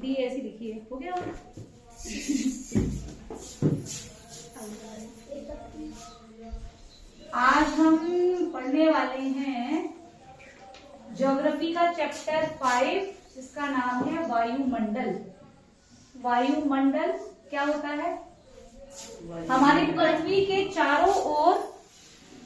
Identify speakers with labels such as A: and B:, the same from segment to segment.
A: लिखी है ऐसी लिखी है, हो गया। आज हम पढ़ने वाले हैं ज्योग्राफी का चैप्टर 5, जिसका नाम है वायुमंडल। वायुमंडल क्या होता है? हमारी पृथ्वी के चारों ओर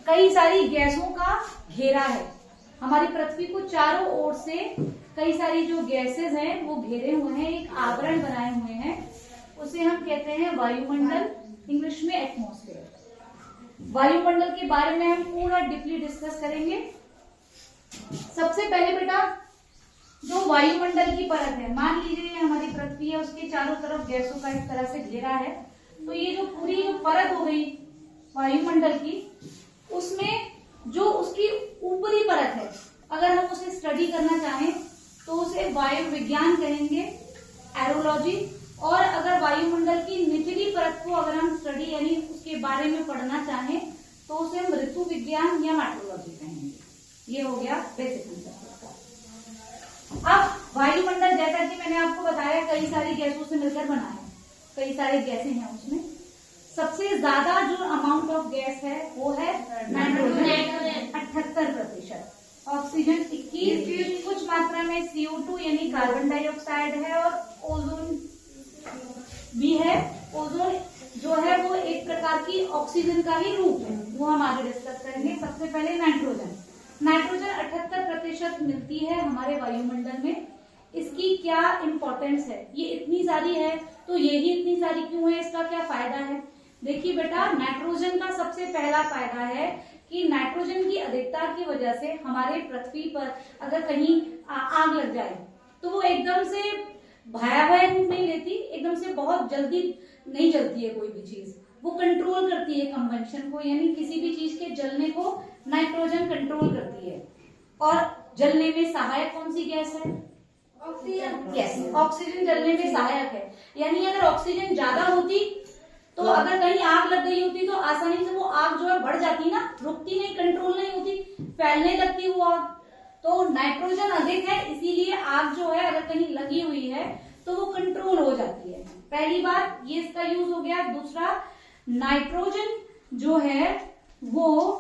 A: कई सारी गैसों का घेरा है। हमारी पृथ्वी को चारों ओर से कई सारी जो गैसेस हैं वो घेरे हुए हैं, एक आवरण बनाए हुए हैं, उसे हम कहते हैं वायुमंडल, इंग्लिश में एटमॉस्फेयर। वायुमंडल के बारे में हम पूरा डीपली डिस्कस करेंगे। सबसे पहले बेटा, जो वायुमंडल की परत है, मान लीजिए हमारी पृथ्वी है, उसके चारों तरफ गैसों का इस तरह से घेरा है, तो ये जो पूरी जो परत हो गई वायुमंडल की, उसमें जो उसकी ऊपरी परत है, अगर हम उसे स्टडी करना चाहें तो उसे वायु विज्ञान कहेंगे, एरोलॉजी। और अगर वायुमंडल की निचली परत को अगर हम स्टडी यानी उसके बारे में पढ़ना चाहें तो उसे हम ऋतु विज्ञान या मेट्रोलॉजी कहेंगे। ये हो गया बेसिक कंसेप्ट। अब वायुमंडल, जैसा कि मैंने आपको बताया, कई सारी गैसों से मिलकर बना है, कई सारी गैसें हैं उसमें। सबसे ज्यादा जो अमाउंट ऑफ गैस है वो है नाइट्रोजन 78%, ऑक्सीजन 21%, कुछ मात्रा में CO2 यानी कार्बन डाइऑक्साइड है, और ओजोन भी है। ओजोन जो है वो एक प्रकार की ऑक्सीजन का ही रूप है, वो हम आगे डिस्कस करेंगे। सबसे पहले नाइट्रोजन 78% मिलती है हमारे वायुमंडल में। इसकी क्या इंपॉर्टेंस है? ये इतनी सारी है तो ये ही इतनी सारी क्यों है, इसका क्या फायदा है? देखिए बेटा, नाइट्रोजन का सबसे पहला फायदा है कि नाइट्रोजन की अधिकता की वजह से हमारे पृथ्वी पर अगर कहीं आग लग जाए तो वो एकदम से भयावह रूप नहीं लेती, एकदम से बहुत जल्दी नहीं जलती है कोई भी चीज, वो कंट्रोल करती है कंबंशन को, यानी किसी भी चीज के जलने को नाइट्रोजन कंट्रोल करती है। और जलने में सहायक कौन सी गैस है? ऑक्सीजन। यस, ऑक्सीजन जलने में सहायक है। यानी अगर ऑक्सीजन ज्यादा होती तो अगर कहीं आग लग गई होती तो आसानी से वो आग जो है बढ़ जाती ना, रुकती नहीं, कंट्रोल नहीं होती, फैलने लगती वो आग। तो नाइट्रोजन अधिक है, इसीलिए आग जो है अगर कहीं लगी हुई है तो वो कंट्रोल हो जाती है। पहली बात ये इसका यूज हो गया। दूसरा, नाइट्रोजन जो है वो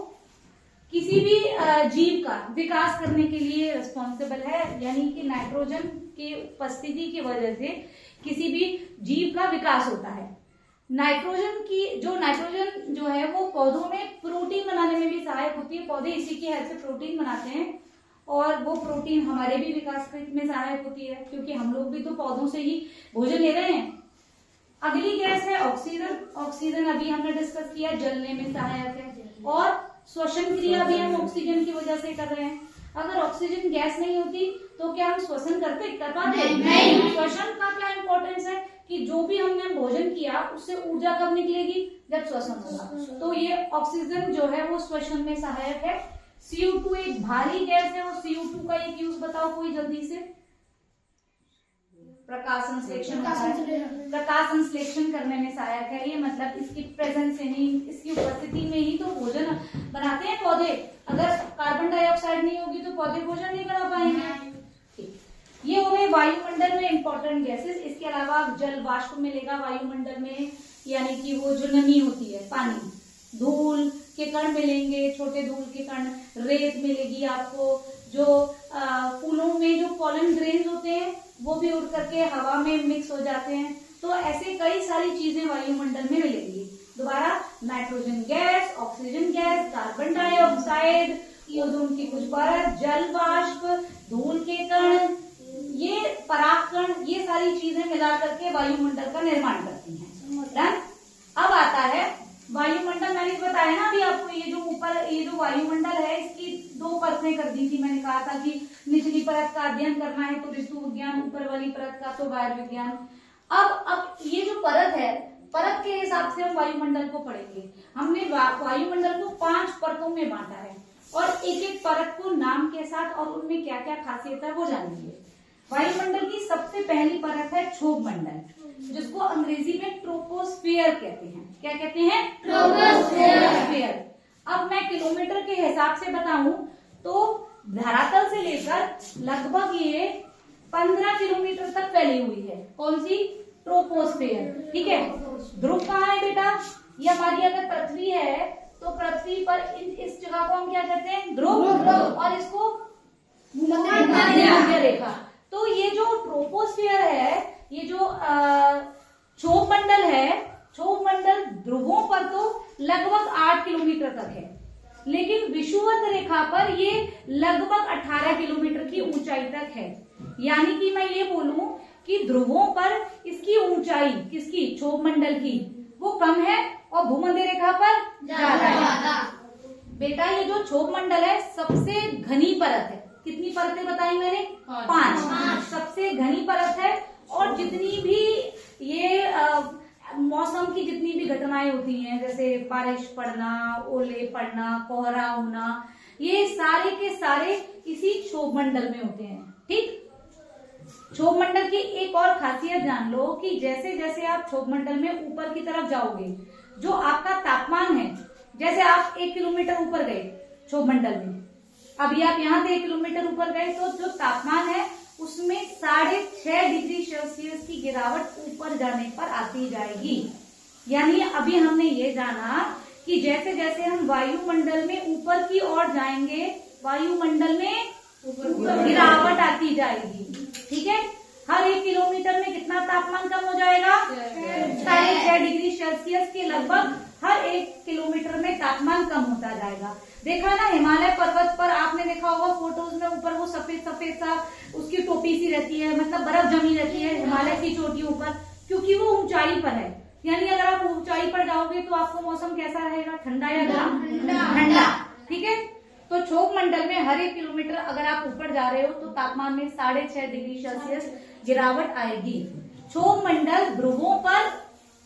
A: किसी भी जीव का विकास करने के लिए रिस्पॉन्सिबल है, यानी कि नाइट्रोजन की उपस्थिति की वजह से किसी भी जीव का विकास होता है। नाइट्रोजन जो है वो पौधों में प्रोटीन बनाने में भी सहायक होती है, पौधे इसी की हेल्प से प्रोटीन बनाते हैं, और वो प्रोटीन हमारे भी विकास में सहायक होती है, क्योंकि हम लोग भी तो पौधों से ही भोजन ले रहे हैं। अगली गैस है ऑक्सीजन। ऑक्सीजन अभी हमने डिस्कस किया, जलने में सहायक है, और श्वसन क्रिया भी हम ऑक्सीजन की वजह से कर रहे हैं। अगर ऑक्सीजन गैस नहीं होती तो क्या हम श्वसन कर पाते? नहीं। श्वसन का क्या इंपॉर्टेंस है कि जो भी हमने भोजन किया उससे ऊर्जा कब निकलेगी? जब श्वसन होगा। तो ये ऑक्सीजन जो है वो श्वसन में सहायक है। CO2 एक भारी गैस है, और CO2 का एक यूज बताओ कोई जल्दी से। प्रकाश संश्लेषण करने में सहायक है। ये मतलब इसकी प्रेजेंस से नहीं, इसकी उपस्थिति में ही तो भोजन बनाते हैं पौधे। अगर कार्बन डाइऑक्साइड नहीं होगी तो पौधे भोजन नहीं बना पाएंगे। ये हो गए वायुमंडल में इंपॉर्टेंट गैसेस। इसके अलावा जल वाष्प मिलेगा वायुमंडल में, यानी कि वो जो नमी होती है, पानी, धूल के कण मिलेंगे, छोटे धूल के कण, रेत मिलेगी आपको, जो फूलों में जो पॉलन ग्रेन्स होते हैं वो भी उड़ करके हवा में मिक्स हो जाते हैं। तो ऐसे कई सारी चीजें वायुमंडल में मिलेंगी। दोबारा, nitrogen gas, oxygen gas, carbon dioxide, ozone की कुछ परत, जल वाष्प, धूल के कण, ये परागकण, ये सारी चीजें मिला करके वायुमंडल का निर्माण करती हैं। अब आता है वायुमंडल। मैंने बताया ना अभी आपको, ये जो वायुमंडल है इसकी 2 परतें कर दी थी। मैंने कहा था कि निचली परत का अध्ययन करना है तो ऋतु विज्ञान, ऊपर वाली परत का तो वायु विज्ञान। अब ये जो परत है, परत के हिसाब से हम वायुमंडल को पढ़ेंगे। हमने वायुमंडल को 5 परतों में बांटा है, और एक एक परत को नाम के साथ और उनमें क्या क्या खासियत है वो जानेंगे। वायुमंडल की सबसे पहली परत है क्षोभ मंडल, जिसको अंग्रेजी में ट्रोपोस्फियर कहते हैं। क्या कहते हैं? ट्रोपोस्फियर। अब मैं किलोमीटर के हिसाब से बताऊं तो धरातल से लेकर लगभग ये 15 किलोमीटर तक फैली हुई है। कौन सी? ट्रोपोस्फेयर। ठीक है, ध्रुव कहाँ है बेटा? ये हमारी अगर पृथ्वी है तो पृथ्वी पर इस जगह को हम क्या कहते हैं? ध्रुव, और इसको मध्य रेखा। तो ये जो ट्रोपोस्फियर है, ये जो क्षोभ मंडल है, क्षोभ मंडल ध्रुवों पर तो लगभग 8 किलोमीटर तक है, लेकिन विषुवत रेखा पर ये लगभग 18 किलोमीटर की ऊंचाई तक है। यानी कि मैं ये बोलूं कि ध्रुवों पर इसकी ऊंचाई, किसकी? क्षोभ मंडल की, वो कम है और भूमध्य रेखा पर ज्यादा है। बेटा ये जो क्षोभ मंडल है सबसे घनी परत है। कितनी परतें बताई मैंने? 5। सबसे घनी परत है, और जितनी भी ये मौसम की जितनी भी घटनाएं होती हैं, जैसे बारिश पड़ना, ओले पड़ना, कोहरा होना, ये सारे के सारे इसी क्षोभ मंडल में होते हैं। ठीक, क्षोभ मंडल की एक और खासियत जान लो कि जैसे जैसे आप क्षोभ मंडल में ऊपर की तरफ जाओगे, जो आपका तापमान है, जैसे आप 1 किलोमीटर ऊपर गए क्षोभ मंडल में, अभी आप यहाँ से 1 किलोमीटर ऊपर गए, तो जो तापमान है उसमें 6.5 डिग्री सेल्सियस की गिरावट ऊपर जाने पर आती जाएगी। यानी अभी हमने ये जाना कि जैसे जैसे हम वायुमंडल में ऊपर की ओर जाएंगे, वायुमंडल में गिरावट आती जाएगी। ठीक है, हर 1 किलोमीटर में कितना तापमान कम हो जाएगा? 6.5 डिग्री सेल्सियस के लगभग हर 1 किलोमीटर में तापमान कम होता जाएगा। देखा ना, हिमालय पर्वत पर आपने देखा होगा फोटोज में, ऊपर वो सफेद सफेद सा उसकी टोपी सी रहती है, मतलब बर्फ जमी रहती है हिमालय की चोटियों पर, क्योंकि वो ऊंचाई पर है। यानी अगर आप ऊंचाई पर जाओगे तो आपको मौसम कैसा रहेगा? ठंडा या गर्म? ठंडा। ठीक है, तो क्षोभ मंडल में हर 1 किलोमीटर अगर आप ऊपर जा रहे हो तो तापमान में 6.5 डिग्री सेल्सियस गिरावट आएगी। क्षोभ मंडल ध्रुवों पर,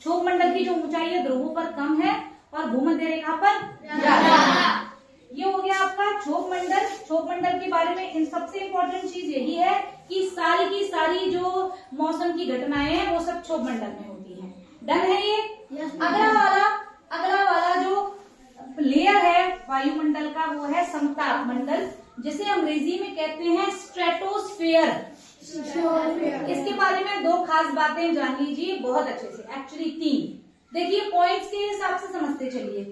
A: क्षोभ मंडल की जो ऊंचाई है ध्रुवों पर कम है और भूमध्य रेखा पर ज्यादा। ये हो गया आपका क्षोभ मंडल। क्षोभ मंडल के बारे में इन सबसे इम्पोर्टेंट चीज यही है कि सारी की सारी जो मौसम की घटनाएं हैं वो सब क्षोभ मंडल में होती हैं। डन है ये? अगला वाला जो लेयर है वायुमंडल का वो है समताप मंडल, जिसे अंग्रेजी में कहते हैं स्ट्रेटोस्फेयर। इसके बारे में 2 खास बातें जान लीजिए बहुत अच्छे से, एक्चुअली 3। देखिए पॉइंट्स के हिसाब से समझते चलिए।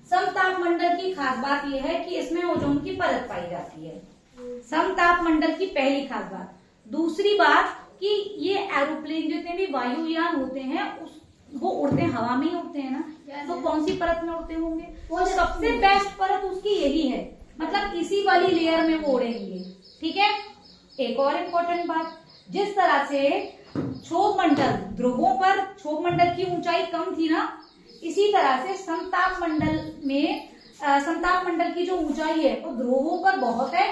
A: समताप मंडल की खास बात यह है कि इसमें ओजोन की परत पाई जाती है। समताप मंडल की पहली खास बात। दूसरी बात कि ये एरोप्लेन जितने भी वायुयान होते हैं वो उड़ते हवा में ही उड़ते हैं ना, तो कौन सी परत में उड़ते होंगे? वो सबसे बेस्ट परत उसकी यही है, मतलब इसी वाली लेयर में वो उड़ेंगे। ठीक है, एक और इम्पोर्टेंट बात, जिस तरह से क्षोभ मंडल ध्रुवों पर क्षोभ मंडल की ऊंचाई कम थी ना, इसी तरह से समताप मंडल में समताप मंडल की जो ऊंचाई है वो ध्रुवों पर बहुत है,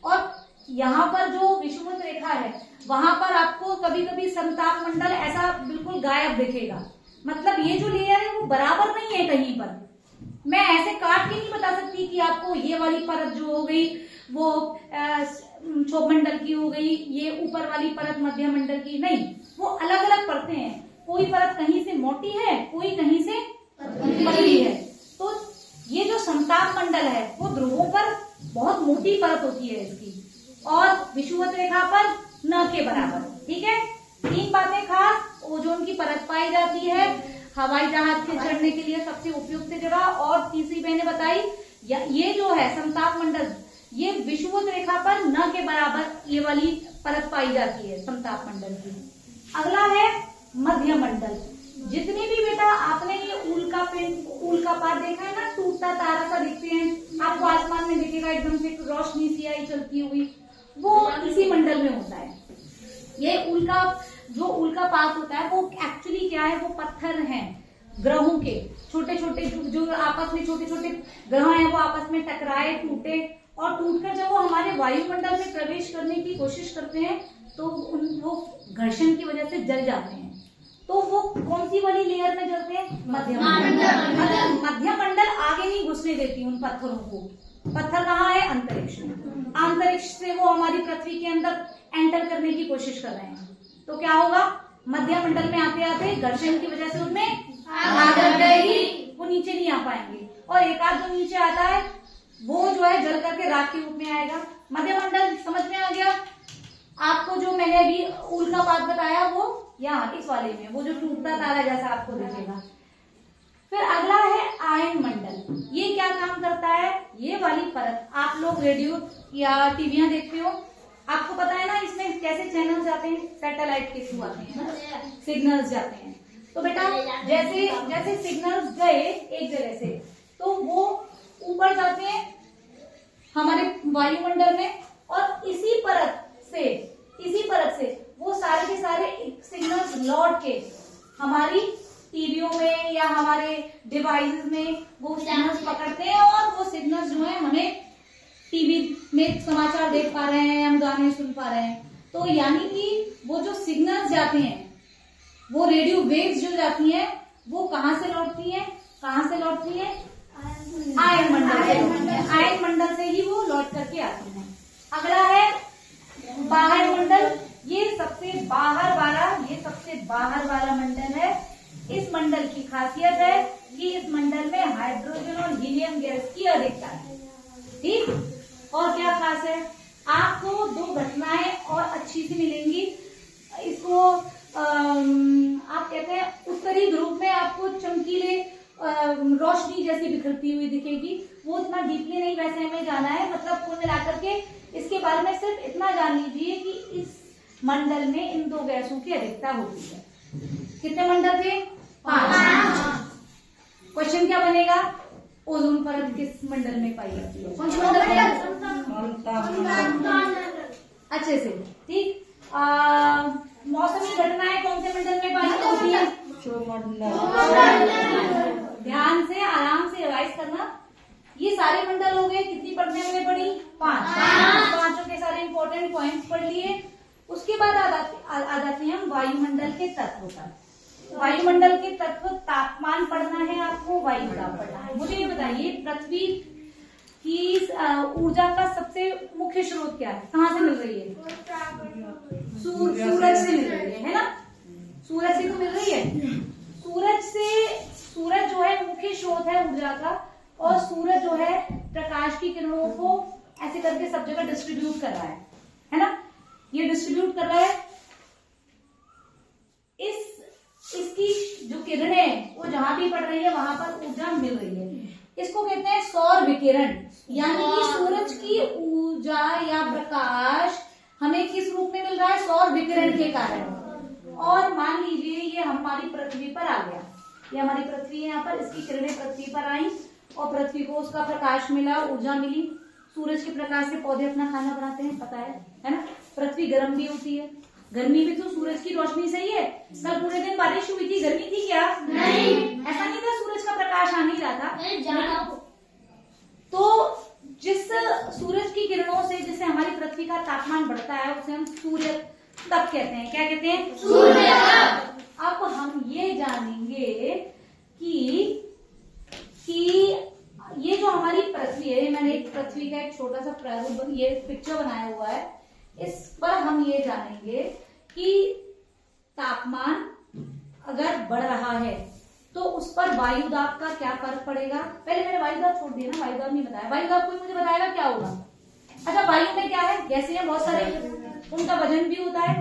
A: और यहाँ पर जो विषुवत रेखा है वहां पर आपको कभी कभी समताप मंडल ऐसा बिल्कुल गायब दिखेगा। मतलब ये जो लेयर है वो बराबर नहीं है कहीं पर। मैं ऐसे काट के नहीं बता सकती कि आपको ये वाली परत जो हो गई वो क्षोभ मंडल की हो गई, ये ऊपर वाली परत मध्य मंडल की, नहीं, वो अलग अलग परतें हैं। कोई परत कहीं से मोटी है, कोई कहीं से पतली है। तो ये जो समताप मंडल है वो ध्रुवों पर बहुत मोटी परत होती है इसकी, और विषुवत रेखा पर न के बराबर। ठीक है, 3 बातें खास। ओजोन की परत पाई जाती है हवाई जहाज के चढ़ने के लिए सबसे उपयुक्त जगह, और तीसरी मैंने बताई ये जो है समताप मंडल, ये विषुवत रेखा पर न के बराबर ये वाली परत पाई जाती है समताप मंडल की। अगला है मध्य मंडल। जितने भी बेटा आपने ये उल्कापात देखा है ना, टूटता तारा सा दिखते हैं आपको आसमान में दिखेगा, एकदम से रोशनी सी आई चलती हुई, वो इसी मंडल में होता है। ये उल्कापात होता है वो एक्चुअली क्या है, वो पत्थर हैं ग्रहों के, छोटे छोटे जो आपस में छोटे छोटे ग्रह हैं वो आपस में टकराए, टूटे, और टूटकर जब वो हमारे वायुमंडल में प्रवेश करने की कोशिश करते हैं तो वो घर्षण की वजह से जल जाते हैं। तो वो कौन सी वाली लेयर में जलते हैं? मध्य मंडल। मध्य मंडल आगे नहीं घुसने देती उन पत्थरों को। पत्थर कहाँ है? अंतरिक्ष में। अंतरिक्ष से वो हमारी पृथ्वी के अंदर एंटर करने की कोशिश कर रहे हैं, तो क्या होगा? मध्य मंडल में आते आते घर्षण की वजह से उनमें आग लग जाएगी, वो नीचे नहीं आ पाएंगे, और एक आध जो नीचे आता है वो जो है जल करके राख के रूप में आएगा। मध्य मंडल समझ में आ गया? आपको जो मैंने अभी ऊल का पात बताया वो यहाँ इस वाले में, वो जो टूटता तारा जैसा आपको दिखेगा। फिर अगला है आयन मंडल। ये क्या काम करता है? ये वाली परत, आप लोग रेडियो या टीवियां देखते हो, आपको पता है ना इसमें कैसे चैनल जाते हैं, सैटेलाइट के थ्रू आते हैं, सिग्नल्स जाते हैं। तो बेटा जैसे जैसे सिग्नल्स गए एक जगह से, तो वो ऊपर जाते हैं हमारे वायुमंडल में, और इसी परत से वो सारे के सारे सिग्नल्स लौट के हमारी टीवियों में या हमारे डिवाइसेस में वो सिग्नल्स पकड़ते हैं, और वो सिग्नल्स जो है हमें टीवी में समाचार देख पा रहे हैं, हम गाने सुन पा रहे हैं। तो यानी कि वो जो सिग्नल्स जाते हैं, वो रेडियो वेव्स जो जाती हैं, वो कहाँ से लौटती हैं? आयन मंडल से लौटती हैं। आयन मंडल से ही वो लौट करके आती हैं। अगला है बाहर मंडल। ये सबसे बाहर वाला मंडल है। इस मंडल की खासियत है कि इस मंडल में हाइड्रोजन और हीलियम गैस की अधिकता है। ठीक, और क्या खास है? आपको दो घटनाएं और अच्छी सी मिलेंगी। इसको आप कहते हैं उत्तरी ध्रुव में आपको चमकीले रोशनी जैसी बिखरती हुई दिखेगी। वो इतना डीपली नहीं वैसे हमें जाना है, मतलब कुल मिलाकर के इसके बारे में सिर्फ इतना जान लीजिए कि इस मंडल में इन दो गैसों की अधिकता होती है। कितने मंडल थे? 5। क्वेश्चन क्या बनेगा? ओजोन परत किस मंडल में पाई जाती है? कौन सी मंडल में? अच्छे से ठीक। मौसमी घटनाएं कौन से मंडल में पाई जाती है? ध्यान से आराम से रिवाइज करना। ये सारे मंडल हो गए, कितनी पढ़ने में पड़ी? 5। पांचों के सारे इंपॉर्टेंट पॉइंट्स पढ़ लिए। उसके बाद आ जाते हैं हम वायुमंडल के तत्व पर। वायुमंडल के तत्व, तापमान पढ़ना है आपको, वायु दाब पढ़ना है। मुझे ये बताइए, पृथ्वी की ऊर्जा का सबसे मुख्य स्रोत क्या है? कहाँ से मिल रही है? सूरज से मिल रही है ना? सूरज से तो मिल रही है। सूरज जो है मुख्य स्रोत है ऊर्जा का, और सूरज जो है प्रकाश की किरणों को ऐसे करके सब जगह डिस्ट्रीब्यूट कर रहा है ना? ये डिस्ट्रीब्यूट कर रहा है। इसकी जो किरणें वो जहां भी पड़ रही है वहां पर ऊर्जा मिल रही है। इसको कहते हैं सौर विकिरण, यानी कि सूरज की ऊर्जा या प्रकाश हमें किस रूप में मिल रहा है? सौर विकिरण के कारण। और मान लीजिए ये हमारी पृथ्वी पर आ गया, ये हमारी पृथ्वी है, यहाँ पर इसकी किरणें पृथ्वी पर आई और पृथ्वी को उसका प्रकाश मिला, ऊर्जा मिली। सूरज के प्रकाश से पौधे अपना खाना बनाते हैं, पता है ना? पृथ्वी गर्म भी होती है, गर्मी भी तो सूरज की रोशनी से ही है। कल पूरे दिन बारिश हुई थी, गर्मी थी क्या? नहीं, ऐसा नहीं था, सूरज का प्रकाश आ नहीं रहा था। तो जिस सूरज की किरणों से जिससे हमारी पृथ्वी का तापमान बढ़ता है उसे हम सूर्य तप कहते हैं। क्या कहते हैं? सूर्य तप। अब हम ये जानेंगे कि ये जो हमारी पृथ्वी है, मैंने एक पृथ्वी का एक छोटा सा प्रारूप ये पिक्चर बनाया हुआ है, इस पर हम ये जानेंगे कि तापमान अगर बढ़ रहा है तो उस पर वायु दाब का क्या फर्क पड़ेगा। पहले मैंने वायु दाब छोड़ दिया ना, वायु दाब नहीं बताया। वायु दाब कोई मुझे बताएगा क्या होगा? अच्छा, वायु में क्या है? गैसें हैं बहुत सारे, उनका वजन भी होता है।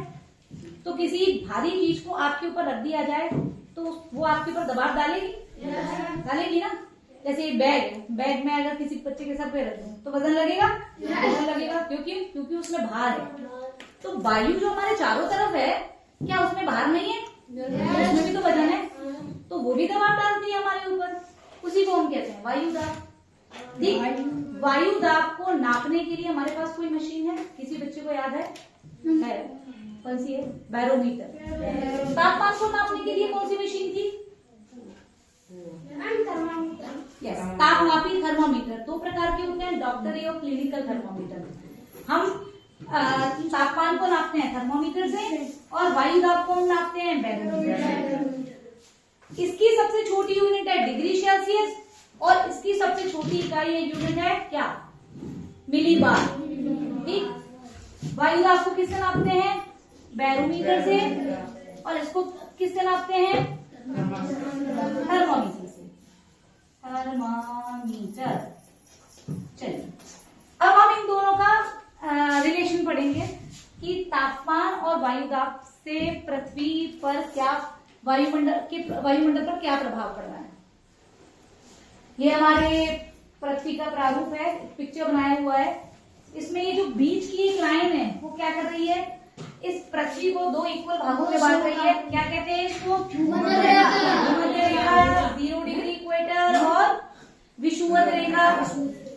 A: तो किसी भारी चीज को आपके ऊपर रख दिया जाए तो वो आपके ऊपर दबाव डालेगी ना। जैसे बैग में अगर किसी बच्चे के सर पे रख दूं तो वजन लगेगा? वजन लगेगा, क्योंकि उसमें भार है। तो वायु जो हमारे चारों तरफ है, क्या उसमें भार नहीं है? उसमें भी तो वजन है, तो वो भी दबाव डालती है हमारे ऊपर। उसी को हम कहते हैं वायु दाब। ठीक, वायु दाब को नापने के लिए हमारे पास कोई मशीन है? किसी बच्चे को याद है? कौन सी है? बैरोमीटर। तापमान को नापने के लिए कौन सी मशीन थी? यस, तापमापी थर्मोमीटर। 2 प्रकार के होते हैं, डॉक्टरी और क्लिनिकल थर्मोमीटर। हम तापमान को नापते हैं थर्मोमीटर से, और वायु दाब को हम नापते हैं बैरोमीटर से। इसकी सबसे छोटी यूनिट है डिग्री सेल्सियस, और इसकी सबसे छोटी इकाई यूनिट है क्या? मिलीबार। ठीक, वायु दाब को किससे नापते हैं? बैरोमीटर से, और इसको किससे नापते हैं? थर्मोमीटर से। थर्मामीटर। चलिए, अब हम इन दोनों का रिलेशन पढ़ेंगे। कि तापमान और वायुदाब से पृथ्वी पर क्या वायुमंडल पर क्या प्रभाव पड़ रहा है। ये हमारे पृथ्वी का प्रारूप है, पिक्चर बनाया हुआ है। इसमें ये जो बीच की एक लाइन है वो क्या कर रही है, इस पृथ्वी को दो इक्वल भागों में बांट रही है। क्या कहते हैं इसको? भूमध्य रेखा, 0 डिग्री इक्वेटर और विषुवत रेखा।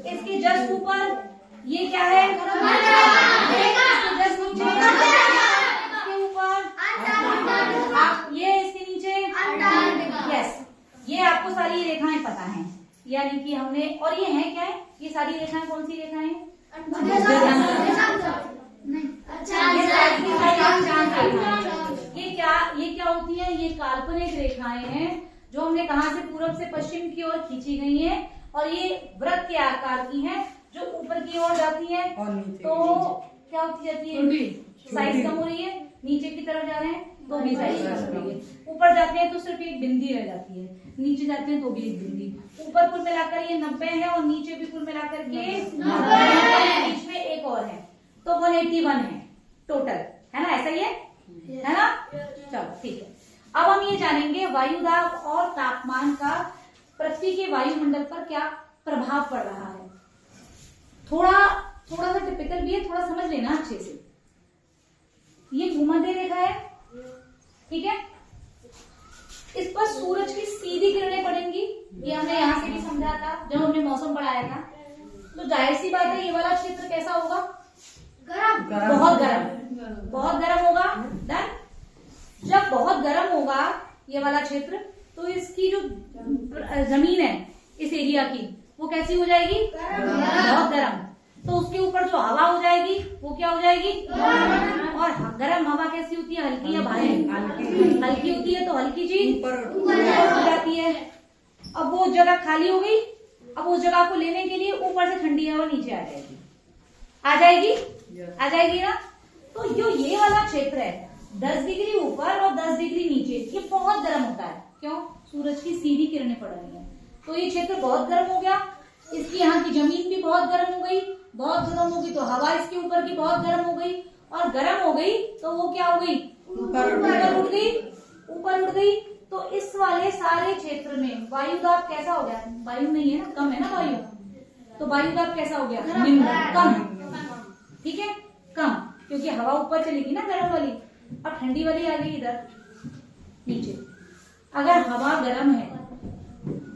A: इसके जस्ट ऊपर ये क्या है? इसके जस्ट नीचे इसके ऊपर आप ये, इसके नीचे यस, ये आपको सारी रेखाएं पता हैं, यानी कि हमने, और ये है क्या है, ये सारी रेखाएं कौन सी रेखाएं हैं? ये क्या होती है? ये काल्पनिक रेखाएं हैं जो हमने कहा से पूर्व से पश्चिम की ओर खींची गई हैं, और ये वृत्त के आकार की हैं जो ऊपर की ओर जाती है तो क्या होती जाती है? साइज कम हो रही है। नीचे की तरफ जा रहे हैं तो भी साइज कम हो रही है। ऊपर जाते हैं तो सिर्फ एक बिंदी रह जाती है, नीचे जाते हैं तो भी एक बिंदी। ऊपर कुल मिलाकर ये 90 है और नीचे भी कुल मिलाकर के 90, बीच में एक और है तो 181 है टोटल, है ना? ऐसा ही है ना? चलो ठीक है। अब हम ये जानेंगे वायुदाब और तापमान का पृथ्वी के वायुमंडल पर क्या प्रभाव पड़ रहा है। थोड़ा सा टिपिकल भी है, थोड़ा समझ लेना अच्छे से। ये भूमध्य रेखा है, ठीक है? इस पर सूरज की सीधी किरणें पड़ेंगी, ये हमने यहां से भी समझा था जब हमने मौसम पढ़ाया था। तो जाहिर सी बात है ये वाला क्षेत्र कैसा होगा? बहुत गर्म होगा। डन। जब बहुत गर्म होगा ये वाला क्षेत्र, तो इसकी जो जमीन है इस एरिया की वो कैसी हो जाएगी? बहुत गर्म। तो उसके ऊपर जो हवा हो जाएगी वो क्या हो जाएगी? और गर्म हवा कैसी होती है? हल्की या भारी? हल्की होती है, तो हल्की चीज ऊपर हो जाती है। अब वो जगह खाली हो गई, अब उस जगह को लेने के लिए ऊपर से ठंडी हवा नीचे आ जाएगी ना? तो जो ये वाला क्षेत्र है 10 डिग्री ऊपर और 10 डिग्री नीचे, ये बहुत गर्म होता है। क्यों? सूरज की सीधी किरणें पड़ रही है, तो ये क्षेत्र बहुत गर्म हो गया। इसकी यहाँ की जमीन भी बहुत गर्म हो गई। बहुत गर्म होगी तो हवा इसके ऊपर की बहुत गर्म हो गई, और गर्म हो गई तो वो क्या हो गई? ऊपर उड़ गई। तो इस वाले सारे क्षेत्र में वायुदाब कैसा हो गया? वायु नहीं है ना, कम है ना वायु, तो वायुदाब कैसा हो गया? कम। ठीक है, कम, क्योंकि हवा ऊपर चलेगी ना गर्म वाली, अब ठंडी वाली आ गई इधर नीचे। अगर हवा गर्म है,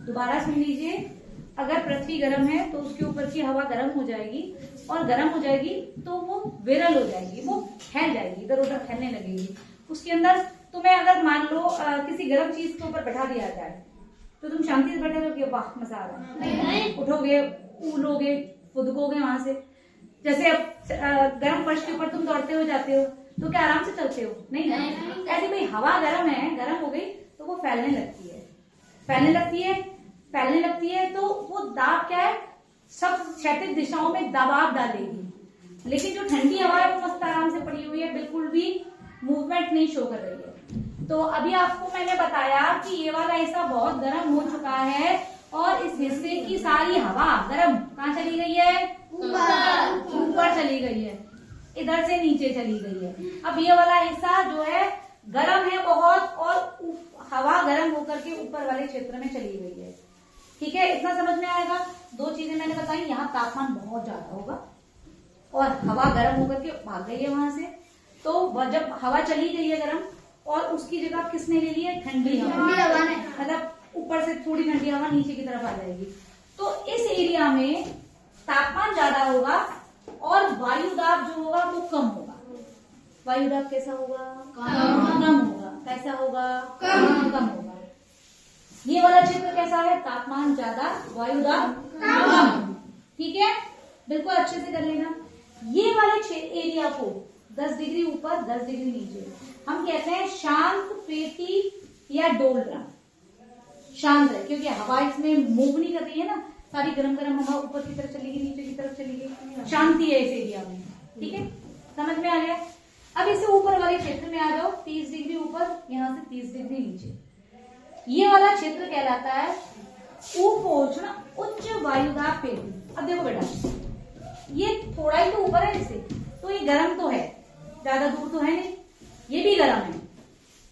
A: दोबारा सुन लीजिए, अगर पृथ्वी गर्म है तो उसके ऊपर की हवा गर्म हो जाएगी, और गर्म हो जाएगी तो वो विरल हो जाएगी, वो फैल जाएगी, इधर उधर फैलने लगेगी। उसके अंदर तुम्हें अगर मान लो किसी गर्म चीज के ऊपर बैठा दिया जाए तो तुम शांति से बैठे रहोगे? वाह मजा आ रहा है, उठोगे, उलोगे, फुदकोगे वहां से। जैसे अब गर्म फर्श के ऊपर तुम दौड़ते हो जाते हो तो क्या आराम से चलते हो? नहीं। ऐसे भाई हवा गर्म है, गर्म हो गई तो वो फैलने लगती है तो वो दाब क्या है? सब क्षैतिज दिशाओं में दबाव डालेगी। लेकिन जो ठंडी हवा है वो मस्त आराम से पड़ी हुई है, बिल्कुल भी मूवमेंट नहीं शो कर रही है। तो अभी आपको मैंने बताया कि ये वाला हिस्सा बहुत गर्म हो चुका है, और इस हिस्से की सारी हवा गर्म कहाँ चली गई है? ऊपर चली गई है, इधर से नीचे चली गई है। अब ये वाला हिस्सा जो है गर्म है बहुत, और हवा गर्म होकर के ऊपर वाले क्षेत्र में चली गई है। ठीक है, इतना समझ में आएगा। दो चीजें मैंने बताई, यहाँ तापमान बहुत ज्यादा होगा और हवा गर्म होकर के भाग गई है वहां से। तो जब हवा चली गई है गर्म, और उसकी जगह किसने ले ली है? ठंडी हवा ने। मतलब ऊपर से थोड़ी ठंडी हवा नीचे की तरफ आ जाएगी। तो इस एरिया में तापमान ज्यादा होगा और वायुदाब जो होगा वो कम होगा। वायुदाब कैसा होगा? कम होगा। कैसा होगा? कम होगा। ये वाला क्षेत्र कैसा है? तापमान ज्यादा, वायुदाब कम। ठीक है, बिल्कुल अच्छे से कर लेना। ये वाले एरिया को 10 डिग्री ऊपर 10 डिग्री नीचे हम कहते हैं शांत पेटी या डोलरा। शांत है क्योंकि हवा इसमें मूव नहीं कर रही है ना, सारी गरम गरम हवा ऊपर की तरफ चली गई, नीचे की तरफ चली गई, शांति है इस एरिया में। ठीक है, समझ में आ गया। अब इसे ऊपर वाले क्षेत्र में आ जाओ, 30 डिग्री ऊपर, यहाँ से 30 डिग्री नीचे। ये वाला क्षेत्र कहलाता है उपोष्ण उच्च वायुदाब पेटी। अब देखो बेटा, ये थोड़ा ही तो ऊपर है इससे, तो ये गर्म तो है, ज्यादा दूर तो है नहीं, ये भी गर्म है।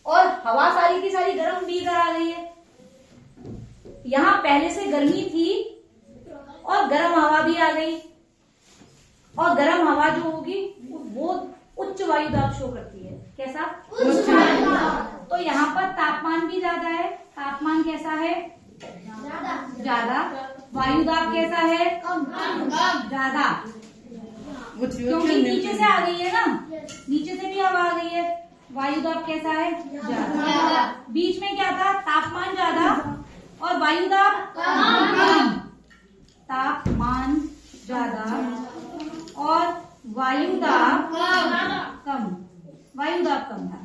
A: और हवा सारी की सारी गर्म भी इधर आ गई है। यहाँ पहले से गर्मी थी और गर्म हवा भी आ गई, और गर्म हवा जो होगी वो उच्च वायु दाब शो करती है। कैसा? उच्च वायु दाब। तो यहाँ पर तापमान भी ज्यादा है। तापमान कैसा है? ज्यादा। वायु दाब कैसा है? ज्यादा, क्योंकि नीचे से आ गई है ना, नीचे से भी हवा आ गई है। वायु दाब कैसा है? ज्यादा। बीच में क्या था? तापमान ज्यादा और वायु दाब कम। तापमान ज्यादा और वायु दाब कम। वायु दाब कम था।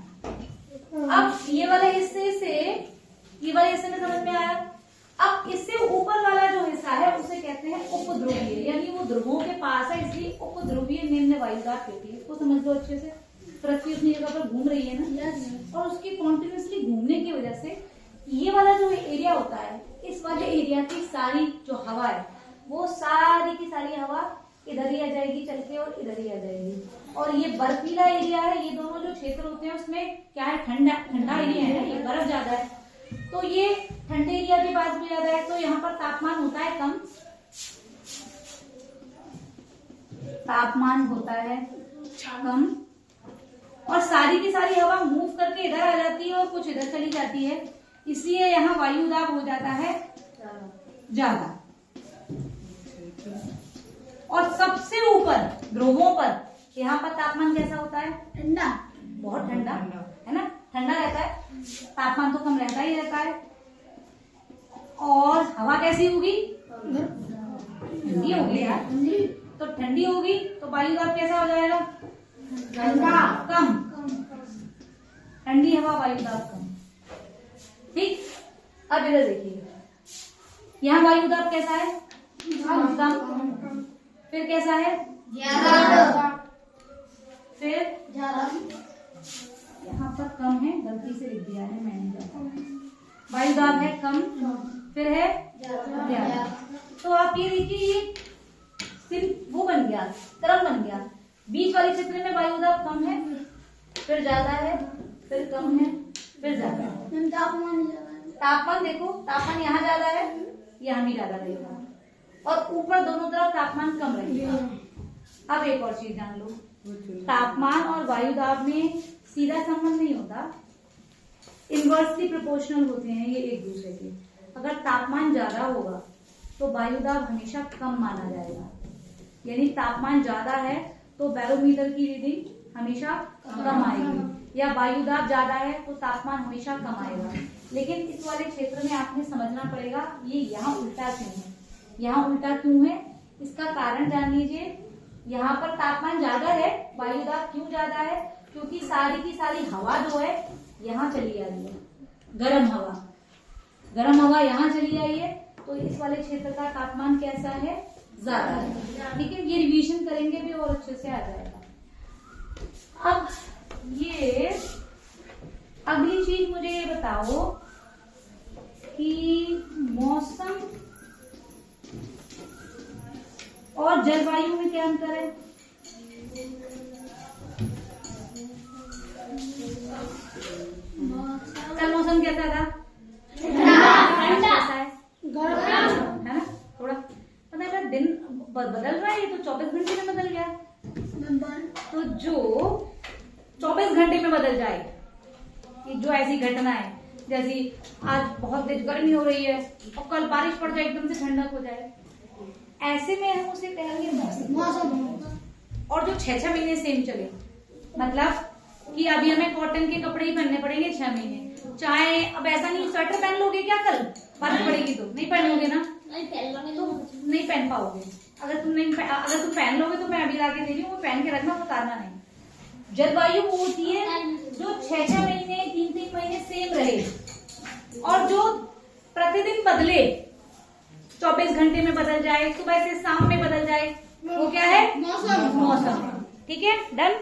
A: अब ये वाले हिस्से में समझ में आया। अब इससे ऊपर वाला जो हिस्सा है उसे कहते हैं उपध्रुवीय, यानी वो ध्रुवों के पास है, इसलिए उपध्रुवीय निम्न वायु दाब कहती है। इसको समझ लो अच्छे से। पृथ्वी अपनी जगह पर घूम रही है ना, और उसकी कॉन्टिन्यूसली घूमने की वजह से ये वाला जो एरिया होता है, इस वाले एरिया की सारी जो हवा है वो सारी की सारी हवा इधर ही आ जाएगी चल के, और इधर ही आ जाएगी। और ये बर्फीला एरिया है, ये दोनों जो क्षेत्र होते हैं उसमें क्या है? ठंडा एरिया है, ये बर्फ ज्यादा है, तो ये ठंडे एरिया के पास भी ज्यादा है, तो यहाँ पर तापमान होता है कम। तापमान होता है कम, और सारी की सारी हवा मूव करके इधर आ जाती है और कुछ इधर चली जाती है, इसलिए यहाँ वायु दाब हो जाता है ज्यादा। और सबसे ऊपर ध्रुवों पर यहाँ पर तापमान कैसा होता है? ठंडा, बहुत ठंडा है ना, ठंडा रहता है। तापमान तो कम रहता ही रहता है। और हवा कैसी होगी? ठंडी होगी यार। तो ठंडी होगी तो वायु दाब कैसा हो जाएगा? ठंडा, कम। ठंडी हवा, वायु दाब कम। ठीक। अब इधर देखिए, यहाँ वायु दाब कैसा है? कम। फिर कैसा है? ज्यादा। फिर ज्यादा। यहाँ पर कम है, गलती से लिख दिया है मैंने। वायु दाब है कम, फिर है ज्यादा। तो आप ये देखिए, ये सिर्फ वो बन गया, क्रम बन गया। बीच वाले क्षेत्र में वायु दाब कम है, फिर ज्यादा है, फिर कम है, फिर ज्यादा है। तापमान देखो, तापमान यहाँ ज्यादा है, यहाँ भी ज्यादा रहेगा, और ऊपर दोनों तरफ तापमान कम रहेगा। अब एक और चीज जान लो, तापमान और वायु दाब में सीधा संबंध नहीं होता, इनवर्सली प्रोपोर्शनल होते हैं ये एक दूसरे के। अगर तापमान ज्यादा होगा तो वायु दाब हमेशा कम माना जाएगा, यानी तापमान ज्यादा है तो बैरोमीटर की रीडिंग हमेशा कम आएगी, या वायु दाब ज्यादा है तो तापमान हमेशा कम आएगा। लेकिन इस वाले क्षेत्र में आपने समझना पड़ेगा ये यहाँ उल्टा क्यों है। यहाँ उल्टा क्यों है इसका कारण जान लीजिए। यहाँ पर तापमान ज्यादा है, वायु दाब क्यों ज्यादा है? क्योंकि सारी की सारी हवा जो है यहाँ चली आ रही है, गर्म हवा यहाँ चली आई है, तो इस वाले क्षेत्र का तापमान कैसा है? ज्यादा है। ठीक है, ये रिवीजन करेंगे भी और अच्छे से आ जाएगा। अब ये अगली चीज मुझे ये बताओ कि मौसम और जलवायु में क्या अंतर है? कल मौसम कैसा था? ठंडा है, गर्म है ना, थोड़ा पता है दिन बदल रहा है, ये तो 24 घंटे में बदल गया। तो जो 24 घंटे में बदल जाए, कि जो ऐसी घटना है जैसी आज बहुत तेज गर्मी हो रही है और कल बारिश पड़ जाए, एकदम से ठंडक हो जाए, ऐसे में हम उसे कहेंगे मौसम। और जो 6-6 महीने सेम चले, मतलब कि अभी हमें कॉटन के कपड़े ही पहनने पड़ेंगे 6 महीने, चाहे अब ऐसा नहीं स्वेटर पहन लोगे क्या, कल बर्फ पड़ेगी तो नहीं पहनोगे ना, तो नहीं पहन पाओगे। अगर तुम पहन लोगे तो मैं अभी लाके दे रही हूँ, वो पहन के रखना, उतारना नहीं। जलवायु वो होती है जो 6-6 महीने 3-3 महीने सेम रहे, और जो प्रतिदिन बदले, 24 घंटे में बदल जाए, सुबह से शाम में बदल जाए, वो क्या है? मौसम। ठीक है, डन।